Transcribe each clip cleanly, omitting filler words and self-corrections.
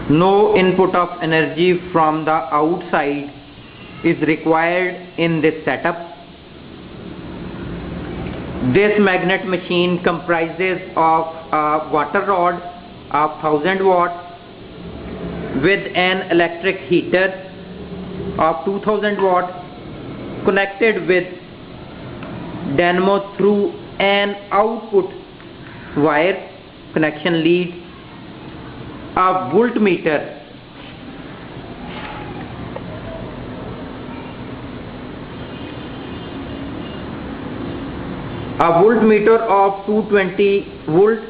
No input of energy from the outside is required in this setup. This magnet machine comprises of a water rod of 1000 watts with an electric heater of 2000 watts connected with dynamo through an output wire connection lead, a voltmeter of 220 volt,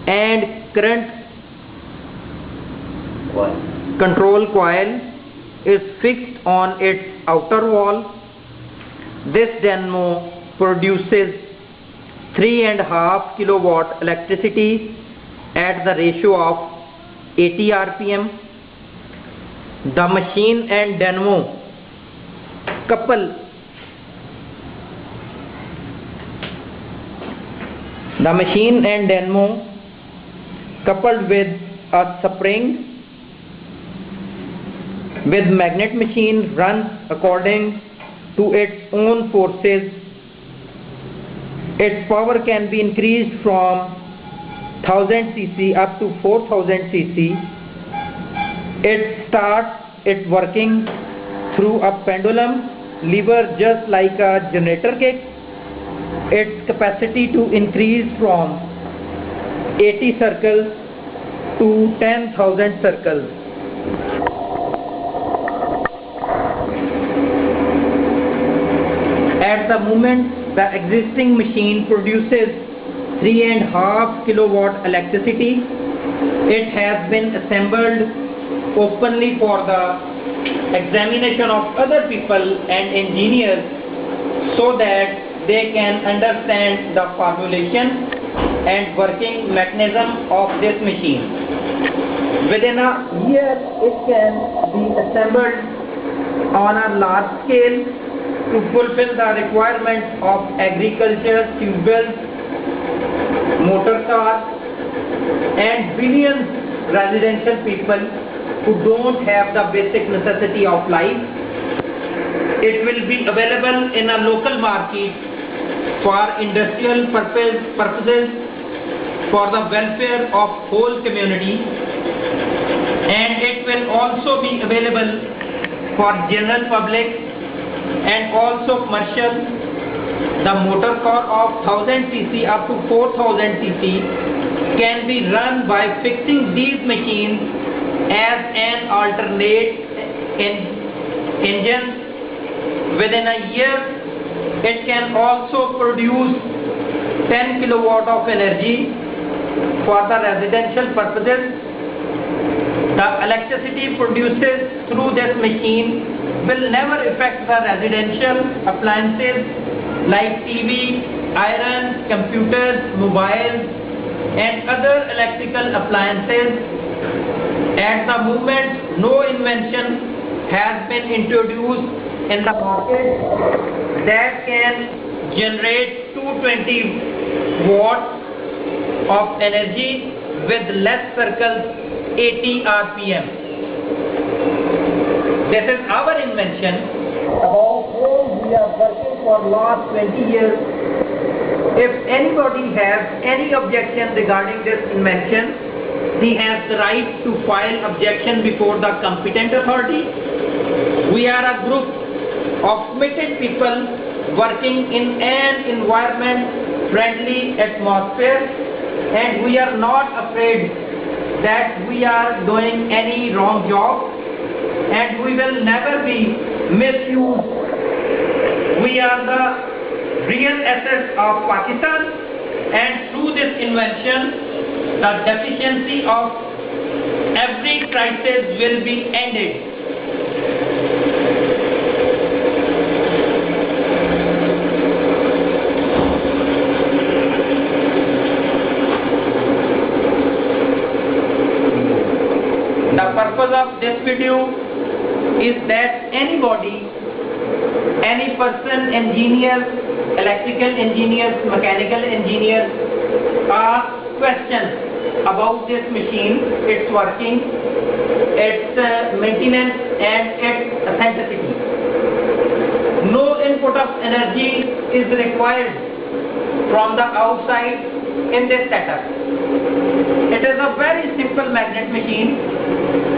and current control coil is fixed on its outer wall. This dynamo produces 3.5 kilowatt electricity at the ratio of 80 rpm. The machine and dynamo coupled with a spring with magnet machine runs according to its own forces. Its power can be increased from 1000 cc up to 4000 cc. It starts its working through a pendulum lever just like a generator kick. Its capacity to increase from 80 circles to 10,000 circles. At the moment, the existing machine produces 3.5 kilowatt electricity. It has been assembled openly for the examination of other people and engineers so that they can understand the formulation and working mechanism of this machine. Within a year, it can be assembled on a large scale to fulfill the requirements of agriculture, tubewells, motor cars, and billions residential people who don't have the basic necessity of life. It will be available in a local market for industrial purposes, for the welfare of whole community, and it will also be available for general public and also commercial. The motor car of 1000 cc up to 4000 cc can be run by fixing these machines as an alternate engine. Within a year, it can also produce 10 kilowatt of energy for the residential purposes. The electricity produced through this machine will never affect the residential appliances like TV, iron, computers, mobiles, and other electrical appliances. At the moment, no invention has been introduced in the market that can generate 220 watts of energy with less circles, 80 rpm. This is our invention about whom we are working for last 20 years. If anybody has any objection regarding this invention, he has the right to file objection before the competent authority. We are a group of committed people working in an environment-friendly atmosphere, and we are not afraid that we are doing any wrong job, and we will never be misused. We are the real assets of Pakistan, and through this invention, the deficiency of every crisis will be ended. The purpose of this video is that anybody, any person, engineers, electrical engineers, mechanical engineers, ask questions about this machine, its working, its maintenance and its authenticity. No input of energy is required from the outside in this setup. It is a very simple magnet machine,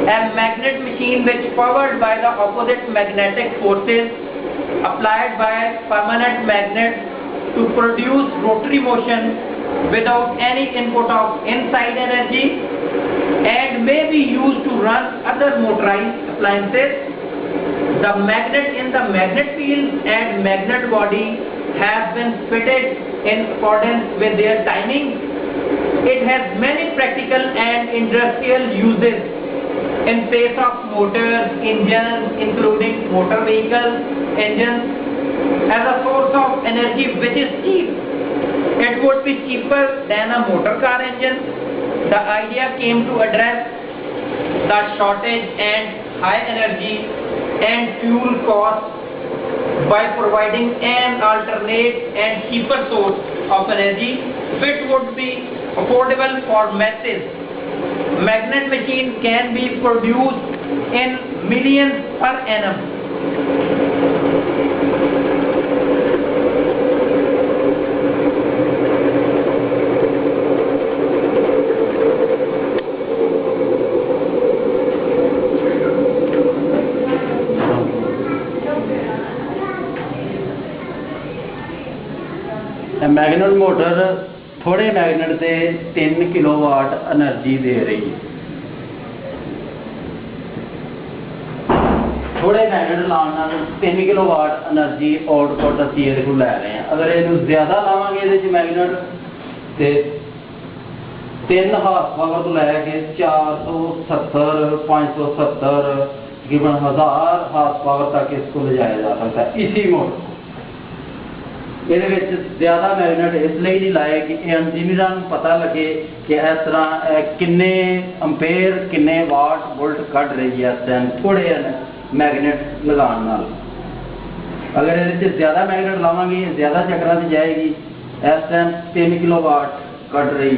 a magnet machine which powered by the opposite magnetic forces applied by permanent magnet to produce rotary motion without any input of inside energy, and may be used to run other motorized appliances. The magnet in the magnet field and magnet body have been fitted in accordance with their timing. It has many practical and industrial uses in place of motors, engines, including motor vehicles, engines, as a source of energy which is cheap. It would be cheaper than a motor car engine. The idea came to address the shortage and high energy and fuel costs by providing an alternate and cheaper source of energy which would be affordable for masses. Magnet machine can be produced in millions per annum. Magnet motor थोड़े magnet से 3 kilowatt energy दे रही है। थोड़े magnet लाने नाल 3 kilowatt energy output असीं इहदे कोल लै रहे हैं। अगर इहनूं ज़्यादा लावांगे इहदे च मैगनेट ते 3 हार्स पावर तो लैके 470 570 तकरीबन 1000 हार्स पावर तक इसको ले जाया जा सकता है इसी मोटर। ये ज़्यादा मैगनेट इसलिए नहीं लाए कि इंजीनियरों को पता लगे कि इस तरह किन्ने अंपेयर किन्ने वाट वोल्ट कट रही है इस टाइम थोड़े मैगनेट लगाने नाल। अगर ये ज़्यादा मैगनेट लावांगे ज़्यादा चक्कर से जाएगी। इस टाइम 3 किलो वाट कट रही।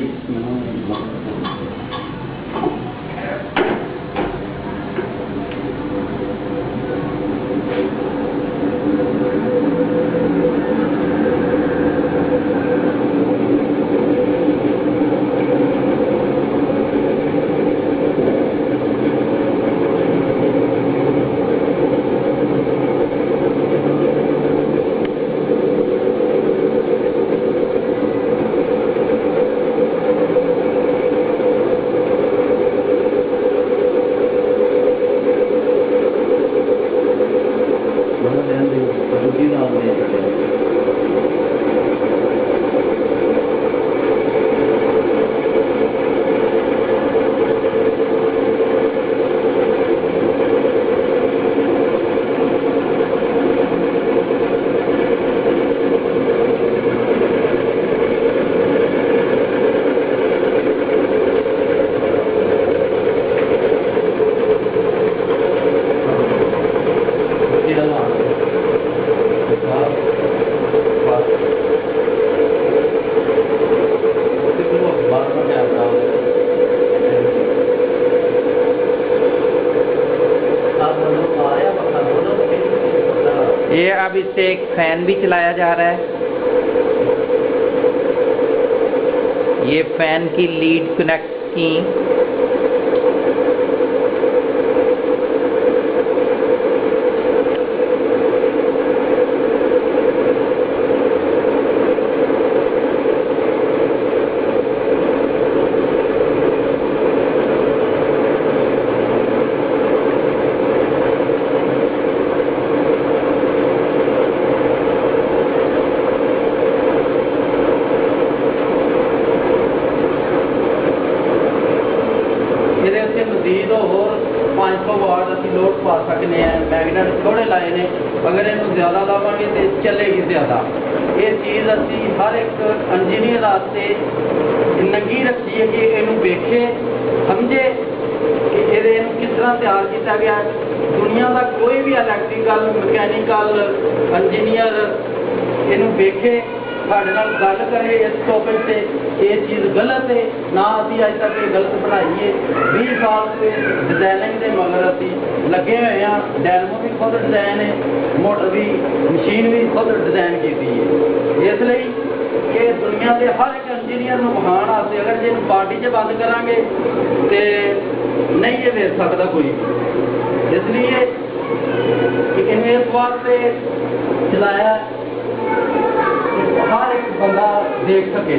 ये अब इससे एक फैन भी चलाया जा रहा है। ये फैन की लीड कनेक्ट की। मजीद होर 500 वाट असी लोड पा सकते हैं। मैगनेट थोड़े लाए ने, अगर इन्हू ज़्यादा लावांगे तो चलेगी ज़्यादा। ये चीज़ असी हर एक इंजीनियर वास्ते नंगी रखी है कि इनू वेखे समझे कि ये किस तरह तैयार किया गया। दुनिया का कोई भी इलैक्ट्रिकल मैकेनिकल इंजीनियर इनू वेखे ਸਾਡੇ ਨਾਲ ਗੱਲ ਕਰੇ ਇਸ ਟੌਪਿਕ ਤੇ ਇਹ ਚੀਜ਼ ਗਲਤ ਹੈ ਨਾ, ਅਸੀਂ ਅੱਜ ਤੱਕ ਇਹ ਗਲਤ ਬਣਾਈ ਹੈ। 20 ਸਾਲ ਤੋਂ ਡਿਜ਼ਾਈਨਿੰਗ ਦੇ ਮਗਰ ਅਸੀਂ ਲੱਗੇ ਹੋਏ ਹਾਂ। ਡੈਨਮੋ ਵੀ ਖੁਦ ਡਿਜ਼ਾਈਨ ਹੈ, ਮੋਟਰ ਵੀ, ਮਸ਼ੀਨ ਵੀ ਖੁਦ ਡਿਜ਼ਾਈਨ ਕੀਤੀ ਹੈ। ਇਸ ਲਈ ਕਿ ਦੁਨੀਆ ਦੇ ਹਰ ਇੱਕ ਇੰਜੀਨੀਅਰ ਨੂੰ ਵਿਖਾਉਣ ਵਾਸਤੇ, ਅਗਰ ਜੇ ਇਹਨੂੰ ਪਾਰਟੀ 'ਚ ਬੰਦ ਕਰਾਂਗੇ ਤੇ ਨਹੀਂ ਇਹ ਵੇਚ ਸਕਦਾ ਕੋਈ ਵੀ। ਇਸ ਲਈ ਕਿ ਇਹਨੂੰ ਇਸ ਵਾਸਤੇ ਚਲਾਇਆ ਹਰ ਇੱਕ ਬੰਦਾ ਦੇਖ ਸਕੇ।